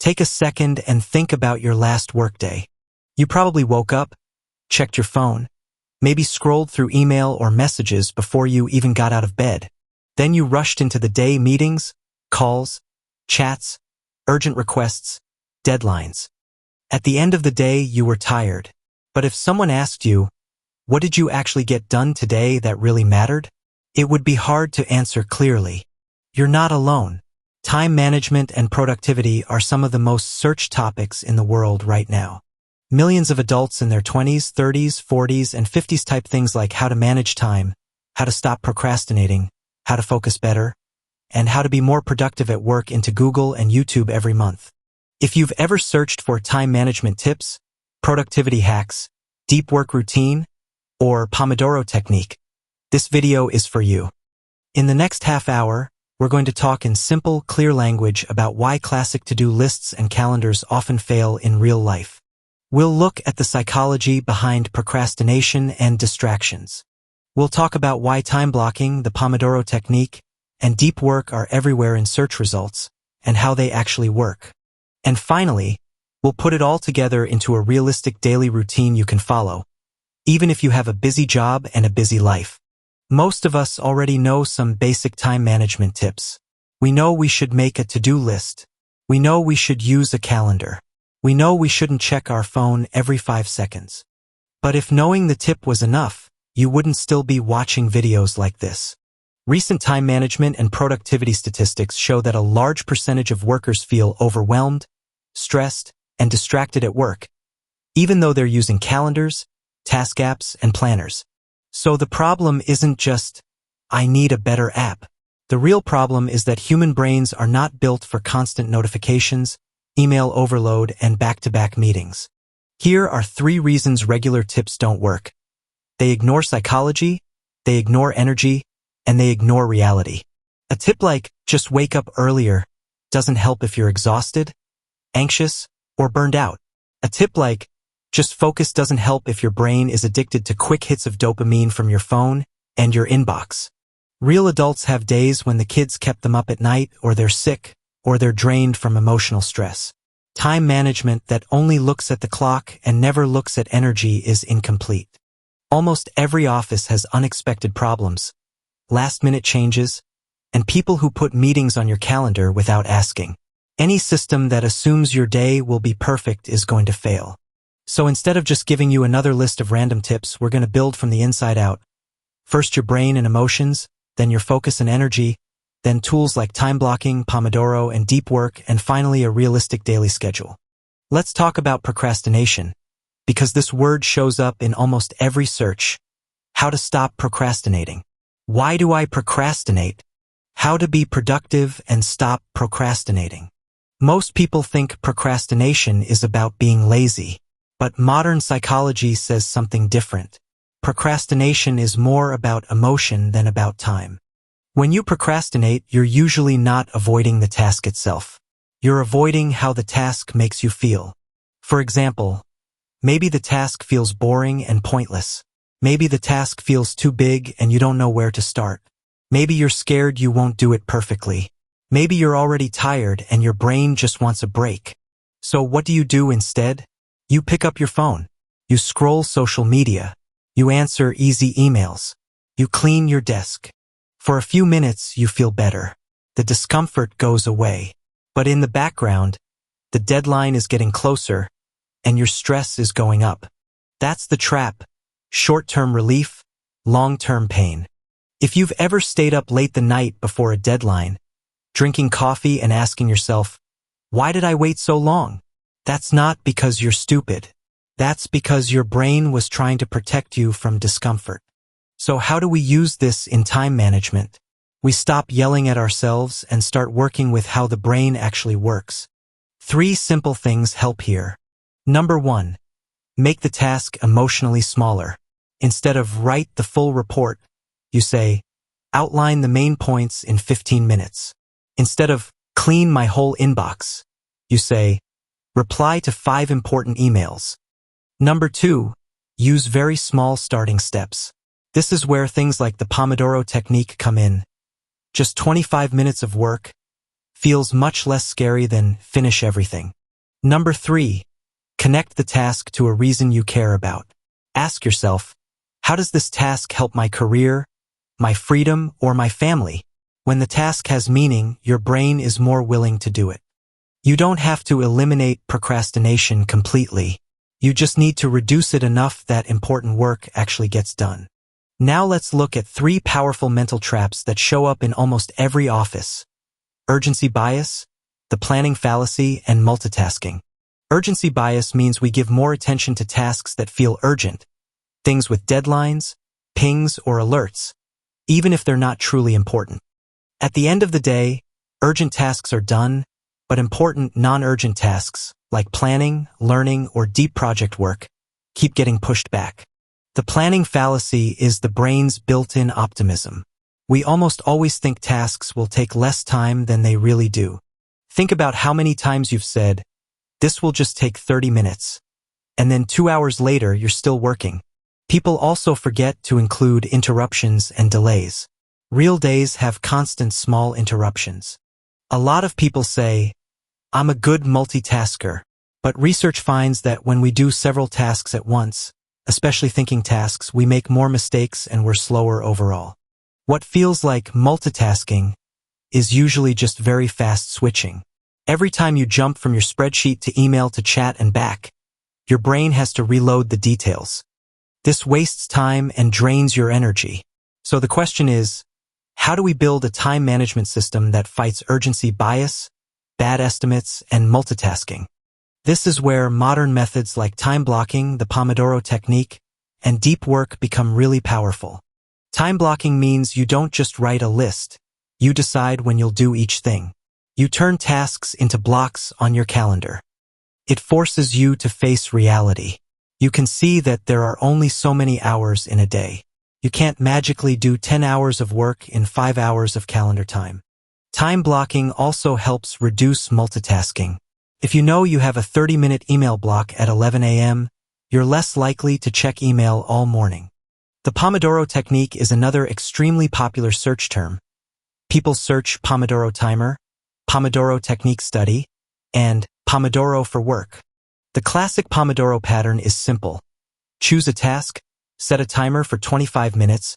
Take a second and think about your last workday. You probably woke up, checked your phone, maybe scrolled through email or messages before you even got out of bed. Then you rushed into the day: meetings, calls, chats, urgent requests, deadlines. At the end of the day, you were tired. But if someone asked you, what did you actually get done today that really mattered? It would be hard to answer clearly. You're not alone. Time management and productivity are some of the most searched topics in the world right now. Millions of adults in their 20s, 30s, 40s, and 50s type things like how to manage time, how to stop procrastinating, how to focus better, and how to be more productive at work into Google and YouTube every month. If you've ever searched for time management tips, productivity hacks, deep work routine, or Pomodoro Technique, this video is for you. In the next half hour, we're going to talk in simple, clear language about why classic to-do lists and calendars often fail in real life. We'll look at the psychology behind procrastination and distractions. We'll talk about why time blocking, the Pomodoro Technique, and deep work are everywhere in search results, and how they actually work. And finally, we'll put it all together into a realistic daily routine you can follow, even if you have a busy job and a busy life. Most of us already know some basic time management tips. We know we should make a to-do list. We know we should use a calendar. We know we shouldn't check our phone every 5 seconds. But if knowing the tip was enough, you wouldn't still be watching videos like this. Recent time management and productivity statistics show that a large percentage of workers feel overwhelmed, stressed, and distracted at work, even though they're using calendars, task apps, and planners. So the problem isn't just, I need a better app. The real problem is that human brains are not built for constant notifications, email overload, and back-to-back meetings. Here are 3 reasons regular tips don't work. They ignore psychology, they ignore energy, and they ignore reality. A tip like, just wake up earlier, doesn't help if you're exhausted, anxious, or burned out. A tip like, just focus doesn't help if your brain is addicted to quick hits of dopamine from your phone and your inbox. Real adults have days when the kids kept them up at night, or they're sick, or they're drained from emotional stress. Time management that only looks at the clock and never looks at energy is incomplete. Almost every office has unexpected problems, last-minute changes, and people who put meetings on your calendar without asking. Any system that assumes your day will be perfect is going to fail. So instead of just giving you another list of random tips, we're going to build from the inside out. First your brain and emotions, then your focus and energy, then tools like time blocking, Pomodoro, and deep work, and finally a realistic daily schedule. Let's talk about procrastination, because this word shows up in almost every search. How to stop procrastinating. Why do I procrastinate? How to be productive and stop procrastinating. Most people think procrastination is about being lazy. But modern psychology says something different. Procrastination is more about emotion than about time. When you procrastinate, you're usually not avoiding the task itself. You're avoiding how the task makes you feel. For example, maybe the task feels boring and pointless. Maybe the task feels too big and you don't know where to start. Maybe you're scared you won't do it perfectly. Maybe you're already tired and your brain just wants a break. So what do you do instead? You pick up your phone. You scroll social media. You answer easy emails. You clean your desk. For a few minutes, you feel better. The discomfort goes away. But in the background, the deadline is getting closer, and your stress is going up. That's the trap. Short-term relief, long-term pain. If you've ever stayed up late the night before a deadline, drinking coffee and asking yourself, why did I wait so long? That's not because you're stupid. That's because your brain was trying to protect you from discomfort. So how do we use this in time management? We stop yelling at ourselves and start working with how the brain actually works. 3 simple things help here. Number 1, make the task emotionally smaller. Instead of write the full report, you say, outline the main points in 15 minutes. Instead of clean my whole inbox, you say, reply to 5 important emails. Number 2, use very small starting steps. This is where things like the Pomodoro Technique come in. Just 25 minutes of work, feels much less scary than finish everything. Number 3. Connect the task to a reason you care about. Ask yourself, how does this task help my career, my freedom, or my family? When the task has meaning, your brain is more willing to do it. You don't have to eliminate procrastination completely. You just need to reduce it enough that important work actually gets done. Now let's look at 3 powerful mental traps that show up in almost every office. Urgency bias, the planning fallacy, and multitasking. Urgency bias means we give more attention to tasks that feel urgent, things with deadlines, pings, or alerts, even if they're not truly important. At the end of the day, urgent tasks are done, but important non-urgent tasks, like planning, learning, or deep project work, keep getting pushed back. The planning fallacy is the brain's built-in optimism. We almost always think tasks will take less time than they really do. Think about how many times you've said, "This will just take 30 minutes," and then 2 hours later you're still working. People also forget to include interruptions and delays. Real days have constant small interruptions. A lot of people say, "I'm a good multitasker," but research finds that when we do several tasks at once, especially thinking tasks, we make more mistakes and we're slower overall. What feels like multitasking is usually just very fast switching. Every time you jump from your spreadsheet to email to chat and back, your brain has to reload the details. This wastes time and drains your energy. So the question is, how do we build a time management system that fights urgency bias, bad estimates, and multitasking? This is where modern methods like time blocking, the Pomodoro Technique, and deep work become really powerful. Time blocking means you don't just write a list. You decide when you'll do each thing. You turn tasks into blocks on your calendar. It forces you to face reality. You can see that there are only so many hours in a day. You can't magically do 10 hours of work in 5 hours of calendar time. Time blocking also helps reduce multitasking. If you know you have a 30-minute email block at 11 a.m., you're less likely to check email all morning. The Pomodoro Technique is another extremely popular search term. People search Pomodoro timer, Pomodoro Technique study, and Pomodoro for work. The classic Pomodoro pattern is simple. Choose a task, set a timer for 25 minutes,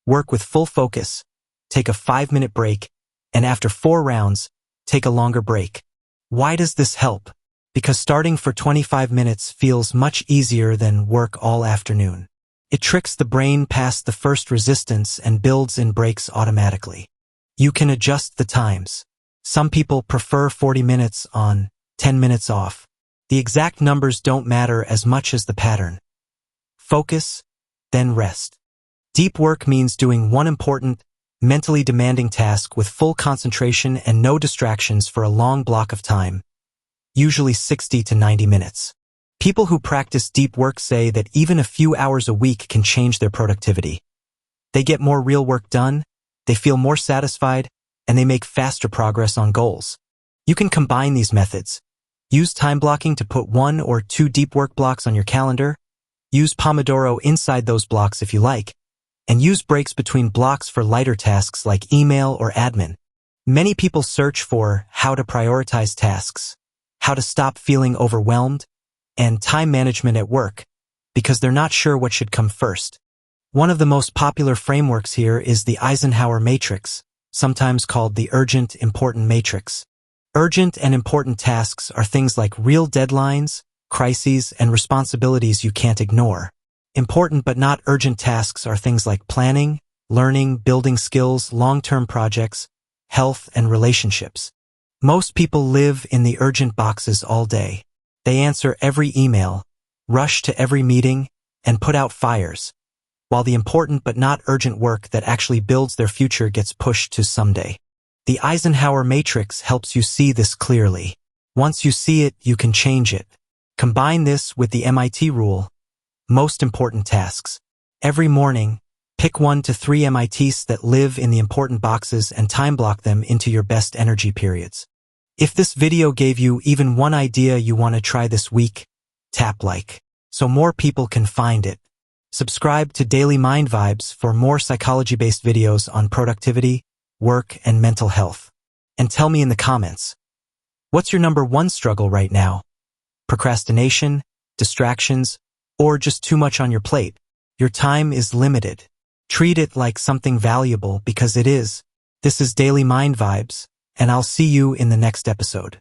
work with full focus, take a 5-minute break, and after 4 rounds, take a longer break. Why does this help? Because starting for 25 minutes feels much easier than work all afternoon. It tricks the brain past the first resistance and builds in breaks automatically. You can adjust the times. Some people prefer 40 minutes on, 10 minutes off. The exact numbers don't matter as much as the pattern. Focus, then rest. Deep work means doing one important, mentally demanding task with full concentration and no distractions for a long block of time, usually 60 to 90 minutes. People who practice deep work say that even a few hours a week can change their productivity. They get more real work done, they feel more satisfied, and they make faster progress on goals. You can combine these methods. Use time blocking to put 1 or 2 deep work blocks on your calendar. Use Pomodoro inside those blocks if you like. And use breaks between blocks for lighter tasks like email or admin. Many people search for how to prioritize tasks, how to stop feeling overwhelmed, and time management at work, because they're not sure what should come first. One of the most popular frameworks here is the Eisenhower matrix, sometimes called the urgent important matrix. Urgent and important tasks are things like real deadlines, crises, and responsibilities you can't ignore. Important but not urgent tasks are things like planning, learning, building skills, long-term projects, health, and relationships. Most people live in the urgent boxes all day. They answer every email, rush to every meeting, and put out fires, while the important but not urgent work that actually builds their future gets pushed to someday. The Eisenhower matrix helps you see this clearly. Once you see it, you can change it. Combine this with the MIT rule, most important tasks. Every morning, pick 1 to 3 MITs that live in the important boxes and time block them into your best energy periods. If this video gave you even one idea you want to try this week, tap like, so more people can find it. Subscribe to Daily Mind Vibes for more psychology-based videos on productivity, work, and mental health. and tell me in the comments. What's your number one struggle right now? Procrastination, distractions, or just too much on your plate? Your time is limited. Treat it like something valuable because it is. This is Daily Mind Vibes, and I'll see you in the next episode.